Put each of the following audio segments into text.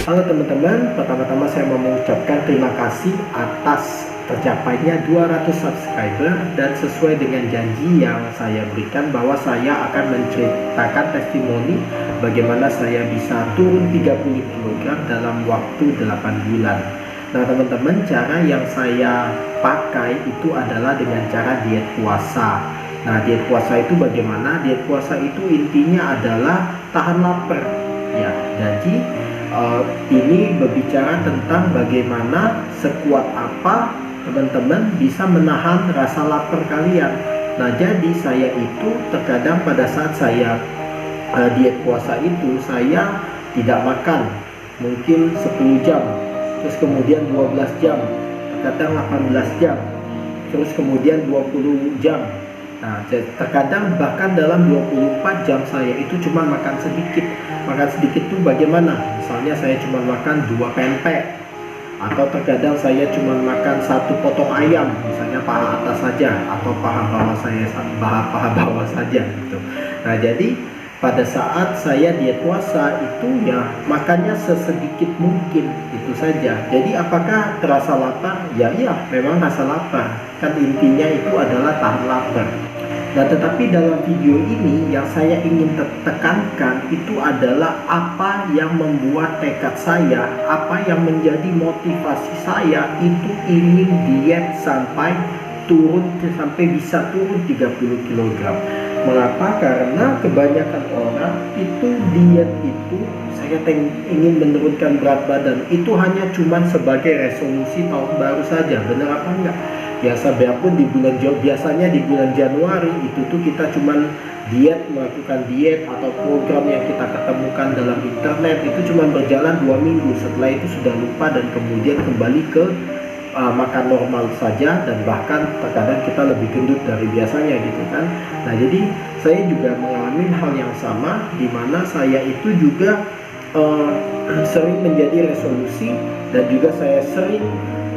Halo teman-teman, pertama-tama saya mau mengucapkan terima kasih atas tercapainya 200 subscriber, dan sesuai dengan janji yang saya berikan bahwa saya akan menceritakan testimoni bagaimana saya bisa turun 30 kg dalam waktu 8 bulan. Nah teman-teman, cara yang saya pakai itu adalah dengan cara diet puasa. Nah diet puasa itu bagaimana? Diet puasa itu intinya adalah tahan lapar ya. Jadi ini berbicara tentang bagaimana sekuat apa teman-teman bisa menahan rasa lapar kalian. Nah jadi saya itu terkadang pada saat saya diet puasa itu saya tidak makan mungkin 10 jam, terus kemudian 12 jam, terkadang 18 jam, terus kemudian 20 jam. Nah, terkadang bahkan dalam 24 jam saya itu cuma makan sedikit. Makan sedikit tuh bagaimana? Misalnya saya cuma makan 2 pempek, atau terkadang saya cuma makan 1 potong ayam, misalnya paha atas saja, atau paha bawah paha bawah saja gitu. Nah, jadi pada saat saya diet puasa itu ya makannya sesedikit mungkin, itu saja. Jadi apakah terasa lapar? Ya iya, memang rasa lapar. Kan intinya itu adalah tahan lapar. Nah tetapi dalam video ini yang saya ingin tekankan itu adalah apa yang membuat tekad saya, apa yang menjadi motivasi saya itu ingin diet sampai bisa turun 30 kg. Mengapa? Karena kebanyakan orang itu diet itu saya ingin menurunkan berat badan itu hanya cuman sebagai resolusi tahun baru saja. Benar apa enggak? Biasanya di bulan Januari itu tuh kita cuman melakukan diet atau program yang kita ketemukan dalam internet itu cuma berjalan 2 minggu. Setelah itu sudah lupa dan kemudian kembali ke makan normal saja, dan bahkan terkadang kita lebih gendut dari biasanya gitu kan. Nah jadi saya juga mengalami hal yang sama, di mana saya itu juga sering menjadi resolusi, dan juga saya sering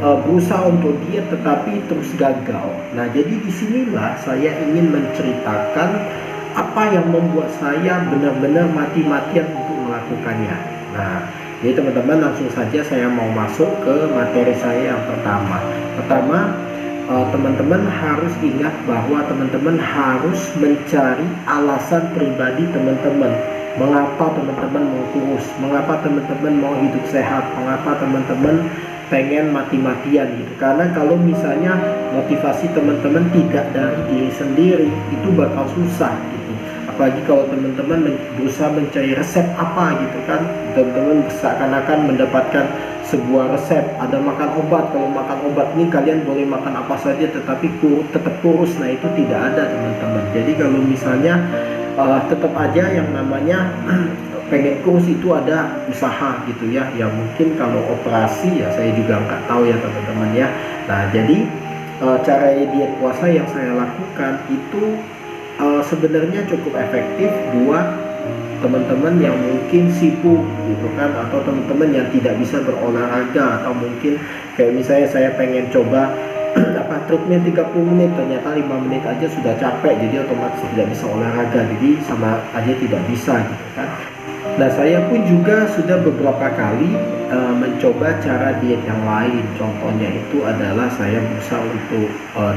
berusaha untuk diet tetapi terus gagal. Nah jadi disinilah saya ingin menceritakan apa yang membuat saya benar-benar mati-matian untuk melakukannya. Nah jadi teman-teman, langsung saja saya mau masuk ke materi saya yang pertama. Teman-teman harus ingat bahwa teman-teman harus mencari alasan pribadi teman-teman. Mengapa teman-teman mau kurus? Mengapa teman-teman mau hidup sehat? Mengapa teman-teman pengen mati-matian gitu? Karena kalau misalnya motivasi teman-teman tidak dari diri sendiri, itu bakal susah gitu. Apalagi kalau teman-teman berusaha mencari resep apa gitu kan, teman-teman seakan-akan mendapatkan sebuah resep, ada makan obat, kalau makan obat ini kalian boleh makan apa saja tetapi tetap kurus. Nah itu tidak ada teman-teman. Jadi kalau misalnya tetap aja yang namanya pengen kurus itu ada usaha gitu ya. Ya mungkin kalau operasi ya saya juga nggak tahu ya teman-teman ya. Nah jadi cara diet puasa yang saya lakukan itu sebenarnya cukup efektif buat teman-teman yang mungkin sibuk gitu kan, atau teman-teman yang tidak bisa berolahraga, atau mungkin kayak misalnya saya pengen coba treadmill 30 menit, ternyata 5 menit aja sudah capek, jadi otomatis tidak bisa olahraga, jadi sama aja tidak bisa gitu kan. Nah saya pun juga sudah beberapa kali mencoba cara diet yang lain. Contohnya itu adalah saya berusaha untuk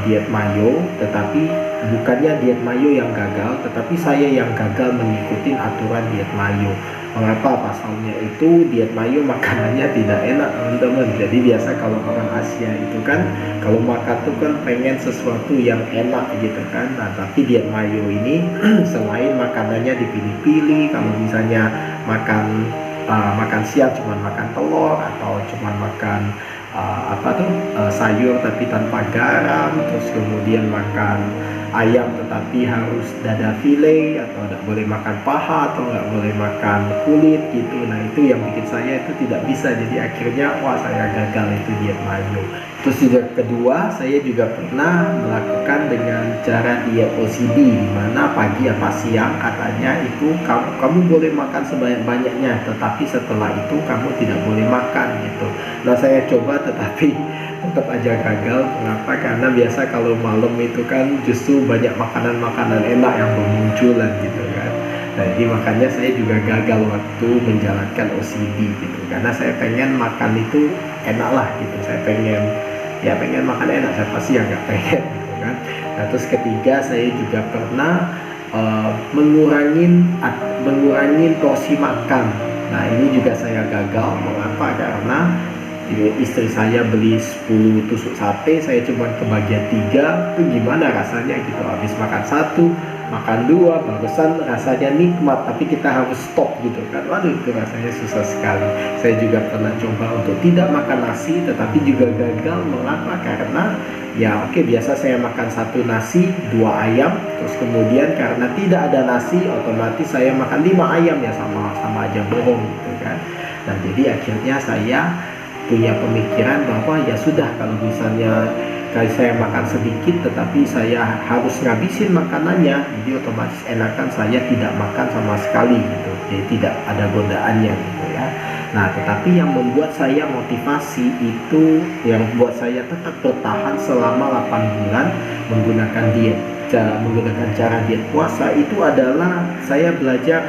diet mayo, tetapi bukannya diet mayo yang gagal, tetapi saya yang gagal mengikuti aturan diet mayo. Mengapa? Pasalnya itu diet mayo makanannya tidak enak teman-teman. Jadi biasa kalau orang Asia itu kan kalau makan tuh kan pengen sesuatu yang enak gitu kan. Nah tapi diet mayo ini selain makanannya dipilih-pilih, kalau misalnya makan siang cuma makan telur, atau cuma makan sayur tapi tanpa garam, terus kemudian makan ayam tetapi harus dada file, atau tidak boleh makan paha, atau nggak boleh makan kulit gitu. Nah itu yang bikin saya itu tidak bisa, jadi akhirnya saya gagal itu diet mayo. Terus juga kedua, saya juga pernah melakukan dengan cara diet OCD, di mana pagi apa siang katanya itu kamu boleh makan sebanyak-banyaknya, tetapi setelah itu kamu tidak boleh makan gitu. Nah saya coba tetapi tetap aja gagal. Kenapa? Karena biasa kalau malam itu kan justru banyak makanan-makanan enak yang bermunculan gitu kan. Nah, jadi makanya saya juga gagal waktu menjalankan OCD gitu, karena saya pengen makan itu enak lah gitu, saya pengen makan enak, saya pasti ya nggak pengen gitu kan. Nah, terus ketiga, saya juga pernah mengurangin porsi makan. Nah, ini juga saya gagal. Mengapa? Karena istri saya beli 10 tusuk sate, saya cuma kebagian 3. Itu gimana rasanya gitu, habis makan 1, makan 2, barusan rasanya nikmat, tapi kita harus stop gitu kan. Waduh, itu rasanya susah sekali. Saya juga pernah coba untuk tidak makan nasi, tetapi juga gagal. Mengapa? Karena ya oke, biasa saya makan 1 nasi 2 ayam, terus kemudian karena tidak ada nasi, otomatis saya makan 5 ayam, ya sama aja bohong gitu kan. Nah, jadi akhirnya saya punya pemikiran bahwa ya sudah, kalau misalnya saya makan sedikit tetapi saya harus ngabisin makanannya, jadi otomatis enakan saya tidak makan sama sekali gitu, jadi tidak ada godaannya gitu ya. Nah, tetapi yang membuat saya motivasi itu, yang membuat saya tetap bertahan selama 8 bulan menggunakan menggunakan cara diet puasa, itu adalah saya belajar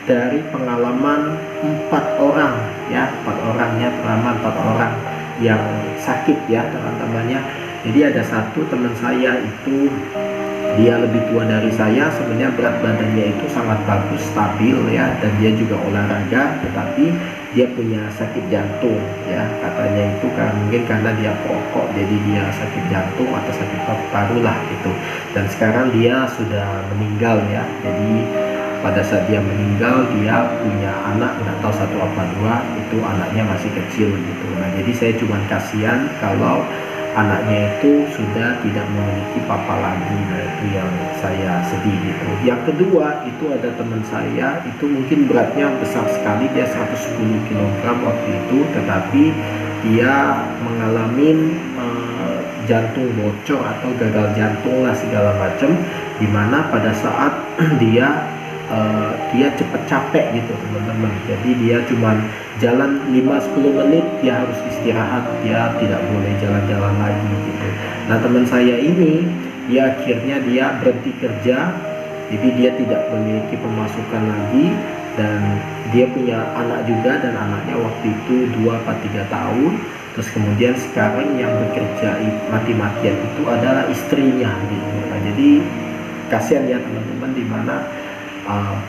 dari pengalaman 4 orang ya, 4 orang yang sakit ya teman-temannya. Jadi ada satu teman saya itu, dia lebih tua dari saya, sebenarnya berat badannya itu sangat bagus, stabil ya, dan dia juga olahraga, tetapi dia punya sakit jantung ya, katanya itu kan mungkin karena dia perokok, jadi dia sakit jantung atau sakit paru lah gitu. Dan sekarang dia sudah meninggal ya. Jadi pada saat dia meninggal, dia punya anak, nggak tahu 1 apa 2, itu anaknya masih kecil gitu. Nah, jadi saya cuma kasihan kalau anaknya itu sudah tidak memiliki papa lagi. Nah, itu yang saya sedih gitu. Yang kedua, itu ada teman saya, itu mungkin beratnya besar sekali, dia 110 kg waktu itu, tetapi dia mengalami jantung bocor atau gagal jantung lah segala macam, dimana pada saat dia cepet capek gitu teman-teman. Jadi dia cuman jalan 5-10 menit, dia harus istirahat, dia tidak boleh jalan-jalan lagi gitu. Nah, teman saya ini, dia akhirnya dia berhenti kerja, jadi dia tidak memiliki pemasukan lagi, dan dia punya anak juga, dan anaknya waktu itu 2-3 tahun. Terus kemudian sekarang yang bekerja mati-matian itu adalah istrinya gitu. Nah, jadi kasihan ya teman-teman, dimana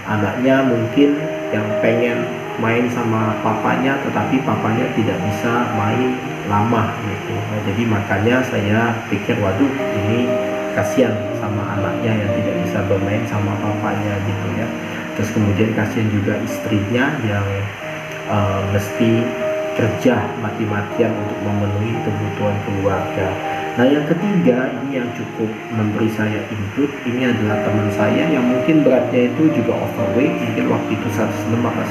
anaknya mungkin yang pengen main sama papanya, tetapi papanya tidak bisa main lama gitu. Nah, jadi makanya saya pikir, waduh, ini kasihan sama anaknya yang tidak bisa bermain sama papanya gitu ya. Terus kemudian kasihan juga istrinya yang mesti kerja mati-matian untuk memenuhi kebutuhan keluarga. Nah, yang ketiga, ini yang cukup memberi saya input, ini adalah teman saya yang mungkin beratnya itu juga overweight, mungkin waktu itu 106 atau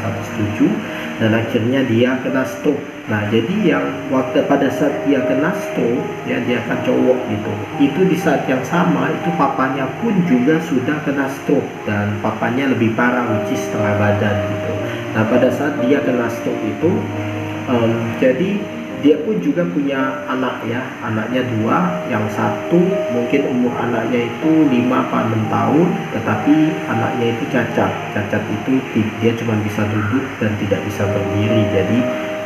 107, dan akhirnya dia kena stroke. Nah, jadi yang pada saat dia kena stroke ya, dia kan cowok gitu, itu di saat yang sama itu papanya pun juga sudah kena stroke, dan papanya lebih parah, which is setengah badan gitu. Nah, pada saat dia kena stroke itu jadi dia pun juga punya anak ya, anaknya 2, yang satu mungkin umur anaknya itu 5-6 tahun, tetapi anaknya itu cacat itu dia cuma bisa duduk dan tidak bisa berdiri, jadi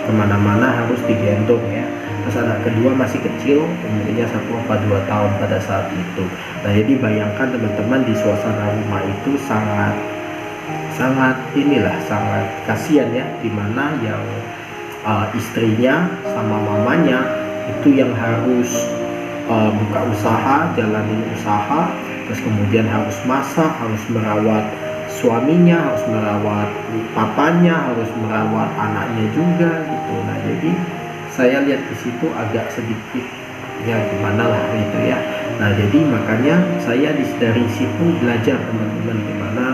kemana-mana harus digendong ya. Terus anak kedua masih kecil, umurnya 1-2 tahun pada saat itu. Nah, jadi bayangkan teman-teman, di suasana rumah itu sangat kasihan ya, dimana yang istrinya sama mamanya itu yang harus buka usaha, jalanin usaha, terus kemudian harus masak, harus merawat suaminya, harus merawat papanya, harus merawat anaknya juga gitu. Nah, jadi saya lihat di situ agak sedikit ya gimana lah gitu ya. Nah, jadi makanya saya dari situ belajar teman-teman, gimana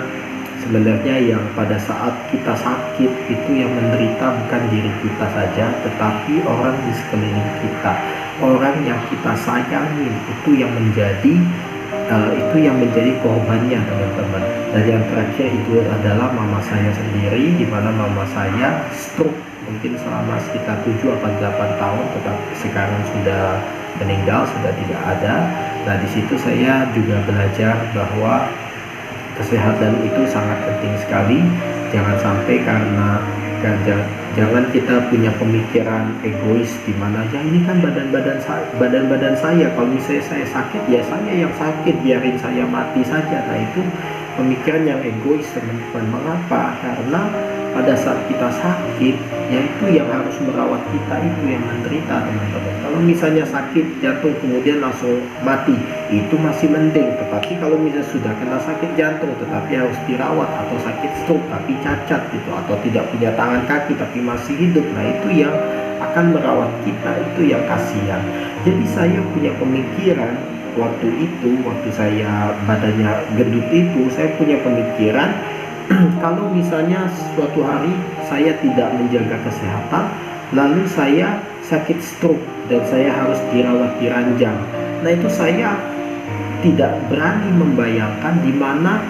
sebenarnya yang pada saat kita sakit itu yang menderita bukan diri kita saja, tetapi orang di sekeliling kita, orang yang kita sayangi, itu yang menjadi korbannya teman-teman. Dan yang terakhir itu adalah mama saya sendiri, di mana mama saya stroke mungkin selama sekitar 7-8 tahun, tetapi sekarang sudah meninggal, sudah tidak ada. Nah, di situ saya juga belajar bahwa kesehatan itu sangat penting sekali. Jangan sampai karena jangan kita punya pemikiran egois di mana ya ini kan badan-badan saya, kalau misalnya saya sakit ya saya yang sakit, biarin saya mati saja. Nah itu pemikiran yang egois, teman-teman. Mengapa? Karena pada saat kita sakit, yaitu yang harus merawat kita itu yang menderita, teman-teman. Kalau misalnya sakit jatuh kemudian langsung mati, itu masih mending. Tetapi kalau misalnya sudah kena sakit jantung tetapi harus dirawat, atau sakit stroke tapi cacat gitu, atau tidak punya tangan kaki tapi masih hidup, nah itu yang akan merawat kita, itu yang kasihan. Jadi saya punya pemikiran waktu saya badannya gendut itu, saya punya pemikiran kalau misalnya suatu hari saya tidak menjaga kesehatan, lalu saya sakit stroke dan saya harus dirawat di ranjang. Nah itu saya tidak berani membayangkan di mana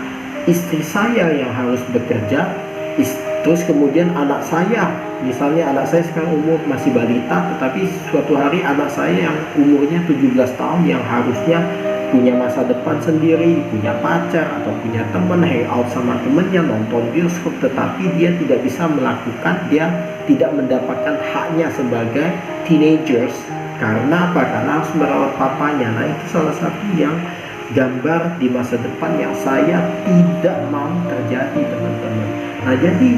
istri saya yang harus bekerja, terus kemudian anak saya, misalnya anak saya sekarang umur masih balita, tetapi suatu hari anak saya yang umurnya 17 tahun yang harusnya punya masa depan sendiri, punya pacar atau punya teman, hangout sama temennya, nonton bioskop, tetapi dia tidak bisa melakukan, dia tidak mendapatkan haknya sebagai teenagers. Karena apa? Karena harus merawat papanya. Nah itu salah satu yang gambar di masa depan yang saya tidak mau terjadi, teman-teman. Nah jadi,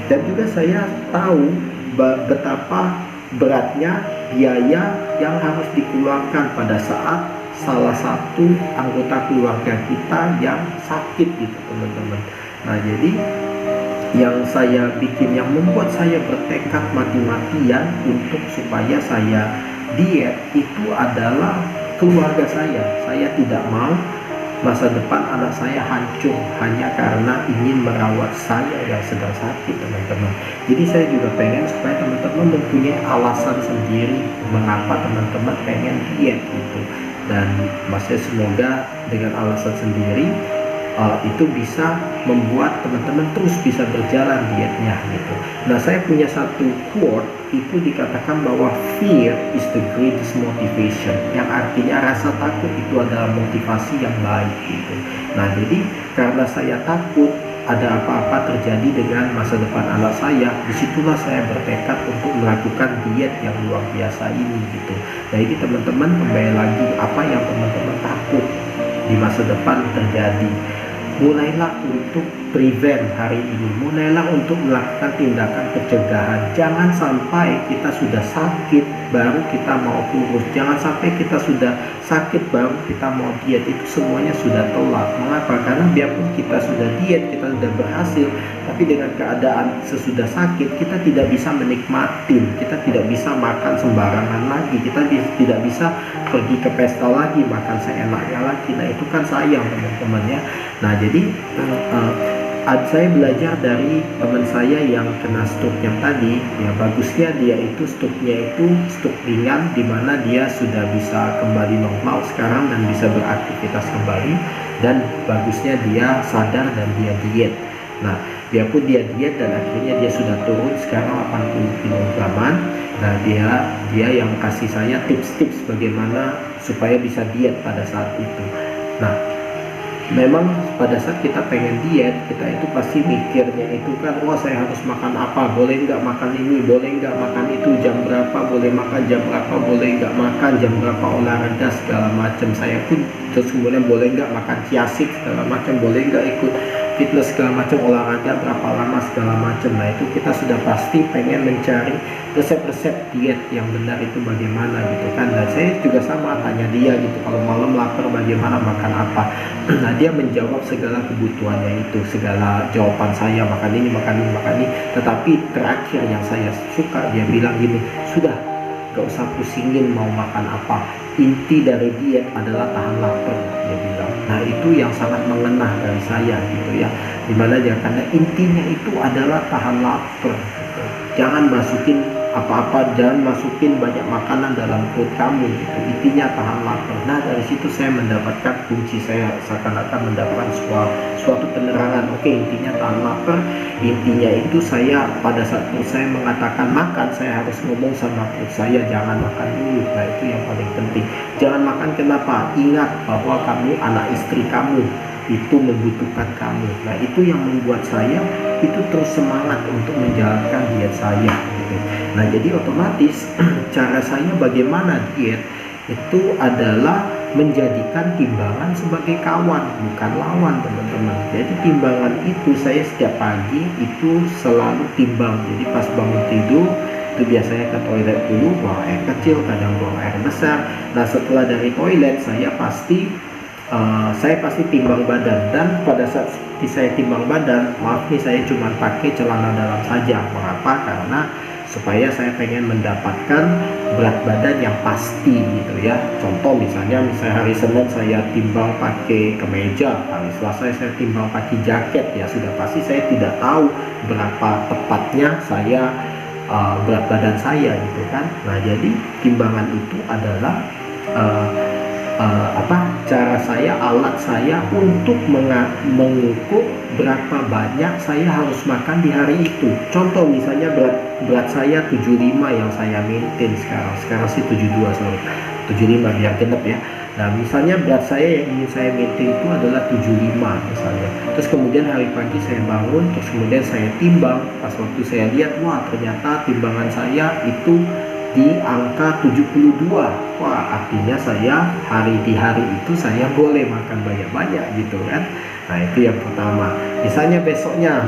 dan juga saya tahu betapa beratnya biaya yang harus dikeluarkan pada saat salah satu anggota keluarga kita yang sakit gitu, teman-teman. Nah jadi yang saya bikin, yang membuat saya bertekad mati-matian untuk supaya saya diet itu adalah keluarga saya. Saya tidak mau masa depan anak saya hancur hanya karena ingin merawat saya yang sedang sakit, teman-teman. Jadi saya juga pengen supaya teman-teman mempunyai alasan sendiri mengapa teman-teman pengen diet gitu. Dan maksudnya semoga dengan alasan sendiri itu bisa membuat teman-teman terus bisa berjalan dietnya gitu. Nah saya punya satu quote, itu dikatakan bahwa fear is the greatest motivation, yang artinya rasa takut itu adalah motivasi yang baik gitu. Nah jadi karena saya takut ada apa-apa terjadi dengan masa depan anak saya, disitulah saya bertekad untuk melakukan diet yang luar biasa ini gitu. Nah ini teman-teman, kembali lagi, apa yang teman-teman takut di masa depan terjadi, mulailah untuk prevent hari ini, mulailah untuk melakukan tindakan pencegahan. Jangan sampai kita sudah sakit baru kita mau kurus, jangan sampai kita sudah sakit baru kita mau diet, itu semuanya sudah telat. Mengapa? Karena biarpun kita sudah diet, kita sudah berhasil, tapi dengan keadaan sesudah sakit kita tidak bisa menikmatin, kita tidak bisa makan sembarangan lagi, kita tidak bisa pergi ke pesta lagi, makan seenaknya lagi. Nah itu kan sayang, teman-teman ya. Nah jadi saya belajar dari teman saya yang kena stroke yang tadi, ya bagusnya dia itu stroke-nya itu stroke ringan, dimana dia sudah bisa kembali normal sekarang dan bisa beraktivitas kembali, dan bagusnya dia sadar dan dia diet. Nah biarpun dia diet dan akhirnya dia sudah turun sekarang 80 kg. Nah dia yang kasih saya tips-tips bagaimana supaya bisa diet pada saat itu. Nah memang pada saat kita pengen diet, kita itu pasti mikirnya itu kan, wah saya harus makan apa, boleh nggak makan ini, boleh nggak makan itu, jam berapa boleh makan, jam berapa boleh nggak makan, jam berapa olahraga segala macam. Saya pun terus kemudian boleh nggak makan ciasik segala macam, boleh nggak ikut fitness segala macam, olahraga berapa lama segala macam. Nah itu kita sudah pasti pengen mencari resep-resep diet yang benar itu bagaimana gitu kan. Dan saya juga sama tanya dia gitu, kalau malam lapar bagaimana makan apa. Nah dia menjawab segala kebutuhannya itu, segala jawaban saya, makan ini, makan ini, makan ini. Tetapi terakhir yang saya suka, dia bilang gini, sudah gak usah pusingin mau makan apa, inti dari diet adalah tahan lapar, dia bilang. Nah itu yang sangat mengena dari saya gitu ya, dimana dia, karena intinya itu adalah tahan lapar gitu. Jangan masukin apa-apa, jangan masukin banyak makanan dalam perut kamu gitu, intinya tahan lapar. Nah dari situ saya mendapatkan kunci, saya seakan-akan mendapatkan suatu penerangan. Oke, intinya tahan lapar, intinya itu saya pada saat perut saya mengatakan makan, saya harus ngomong sama perut saya jangan makan dulu. Nah itu yang paling penting, jangan makan. Kenapa? Ingat bahwa kamu anak istri kamu, itu membutuhkan kamu. Nah itu yang membuat saya itu terus semangat untuk menjalankan diet saya gitu. Nah jadi otomatis cara saya bagaimana diet itu adalah menjadikan timbangan sebagai kawan, bukan lawan, teman-teman. Jadi timbangan itu saya setiap pagi itu selalu timbang. Jadi pas bangun tidur itu biasanya ke toilet dulu, buang air kecil, kadang buang air besar. Nah setelah dari toilet saya pasti timbang badan. Dan pada saat saya timbang badan, maaf nih, saya cuma pakai celana dalam saja. Mengapa? Karena supaya saya pengen mendapatkan berat badan yang pasti gitu ya. Contoh misalnya hari Senin saya timbang pakai kemeja, hari Selasa saya timbang pakai jaket, ya sudah pasti saya tidak tahu berapa tepatnya saya berat badan saya gitu kan. Nah jadi timbangan itu adalah cara saya, alat saya untuk mengukur berapa banyak saya harus makan di hari itu. Contoh misalnya berat saya 75 yang saya maintain sekarang sih 72, sorry, 75 biar genep ya. Nah misalnya berat saya yang ingin saya maintain itu adalah 75 misalnya. Terus kemudian hari pagi saya bangun, terus kemudian saya timbang. Pas waktu saya lihat, wah ternyata timbangan saya itu di angka 72. Wah artinya saya di hari itu saya boleh makan banyak-banyak gitu kan. Nah itu yang pertama. Misalnya besoknya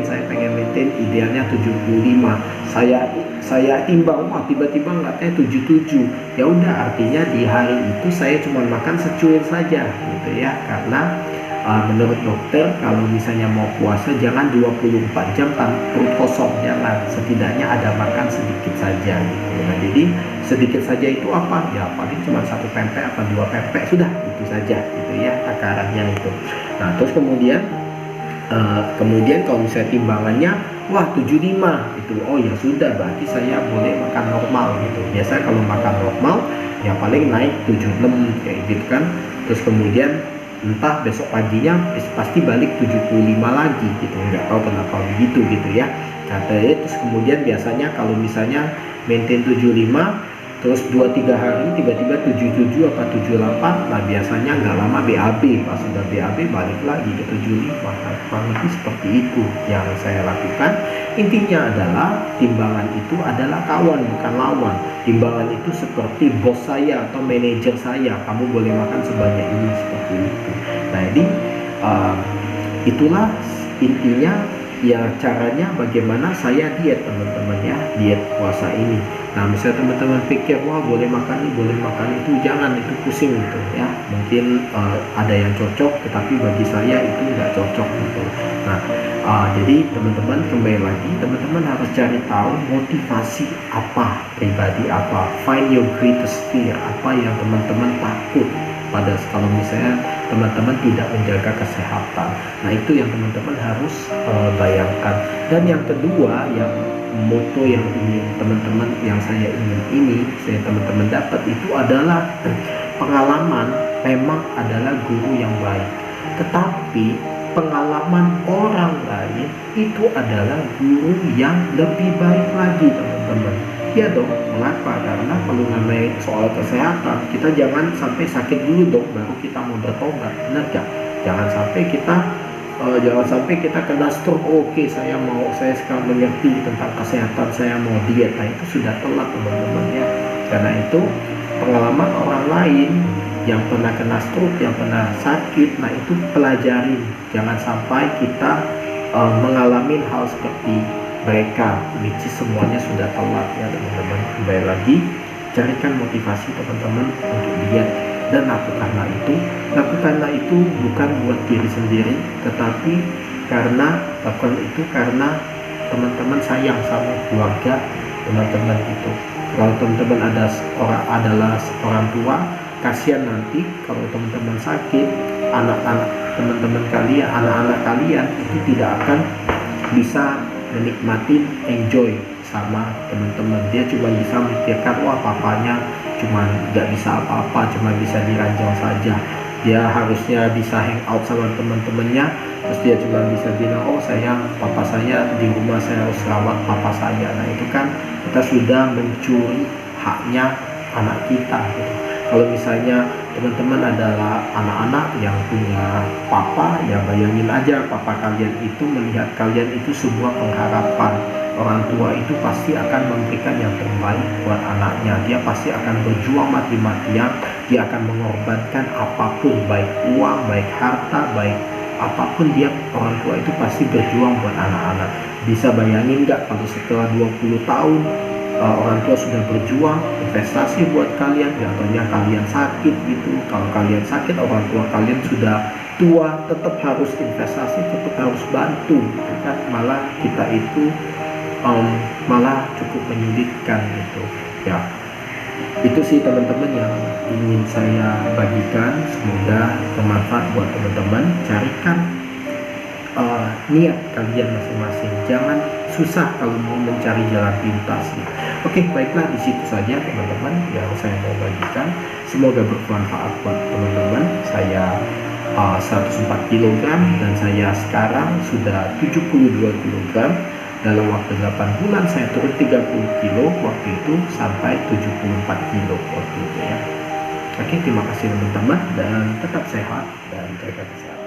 saya pengen maintain idealnya 75, saya timbang, wah tiba-tiba katanya 77. Ya udah, artinya di hari itu saya cuma makan secuil saja gitu ya. Karena menurut dokter kalau misalnya mau puasa jangan 24 jam perut kosong, jangan, setidaknya ada makan sedikit saja gitu. Nah jadi sedikit saja itu apa ya, paling cuma 1 pempek atau 2 pempek, sudah itu saja gitu ya takarannya itu. Nah terus kemudian kalau misalnya timbangannya wah 75 itu, oh ya sudah, berarti saya boleh makan normal gitu. Biasanya kalau makan normal ya paling naik 76 kayak gitu kan. Terus kemudian entah besok paginya pasti balik 75 lagi gitu, nggak tahu kenapa begitu gitu ya katanya. Terus kemudian biasanya kalau misalnya maintain 75 terus 2-3 hari tiba-tiba 77 apa 78, nah biasanya nggak lama BAB, pas sudah BAB balik lagi ke 75. Nah, kurang lebih seperti itu yang saya lakukan. Intinya adalah timbangan itu adalah kawan, bukan lawan. Timbangan itu seperti bos saya atau manajer saya, kamu boleh makan sebanyak ini, seperti itu. Nah jadi itulah intinya ya, caranya bagaimana saya diet, teman-teman ya, diet puasa ini. Nah misalnya teman-teman pikir wah boleh makan ini, boleh makan itu, jangan, itu pusing gitu ya. Mungkin ada yang cocok, tetapi bagi saya itu nggak cocok gitu. Nah jadi teman-teman, kembali lagi, teman-teman harus cari tahu motivasi apa pribadi, apa find your greatest fear, apa yang teman-teman takut pada kalau misalnya teman-teman tidak menjaga kesehatan. Nah itu yang teman-teman harus bayangkan. Dan yang kedua, yang moto yang ingin teman-teman, yang saya teman-teman dapat itu adalah pengalaman memang adalah guru yang baik, tetapi pengalaman orang lain itu adalah guru yang lebih baik lagi, teman-teman. Ya dong, mengapa? Karena kalau namanya soal kesehatan, kita jangan sampai sakit dulu dong baru kita mau bertobat, benar gak? Jangan sampai kita kena stroke, oke, saya sekarang mengerti tentang kesehatan, saya mau diet. Nah itu sudah telat, teman-teman ya. Karena itu pengalaman orang lain yang pernah kena stroke, yang pernah sakit, nah itu pelajarin, jangan sampai kita mengalami hal seperti mereka, which semuanya sudah telat ya teman-teman. Kembali lagi, carikan motivasi teman-teman untuk diet dan lakukanlah itu bukan buat diri sendiri, tetapi karena teman-teman sayang sama keluarga teman-teman itu. Kalau teman-teman adalah orang tua, kasihan nanti kalau teman-teman sakit, anak-anak kalian itu tidak akan bisa menikmati, enjoy sama teman-teman. Dia cuma bisa memikirkan wah papanya cuma nggak bisa apa-apa, cuma bisa diranjang saja. Dia harusnya bisa hang out sama teman-temannya, terus dia cuma bisa bilang oh papa saya di rumah, saya harus rawat papa saya. Nah itu kan kita sudah mencuri haknya anak kita gitu. Kalau misalnya teman-teman adalah anak-anak yang punya papa, ya bayangin aja papa kalian itu melihat kalian itu sebuah pengharapan. Orang tua itu pasti akan memberikan yang terbaik buat anaknya. Dia pasti akan berjuang mati-matian, dia akan mengorbankan apapun, baik uang, baik harta, baik apapun. Orang tua itu pasti berjuang buat anak-anak. Bisa bayangin nggak kalau setelah 20 tahun orang tua sudah berjuang investasi buat kalian, jatuhnya kalian sakit gitu. Kalau kalian sakit, orang tua kalian sudah tua, tetap harus investasi, tetap harus bantu gitu kan. Malah kita itu malah cukup menyulitkan gitu ya. Itu sih teman-teman yang ingin saya bagikan, semoga bermanfaat buat teman-teman. Carikan niat kalian masing-masing, jangan susah kalau mau mencari jalan pintas ya. Oke, baiklah, di situ saja teman-teman yang saya mau bagikan. Semoga bermanfaat buat teman-teman. Saya 104 kg dan saya sekarang sudah 72 kg. Dalam waktu 8 bulan saya turun 30 kilo waktu itu sampai 74 kilo waktu itu ya. Oke, terima kasih teman-teman dan tetap sehat dan jaga kesehatan.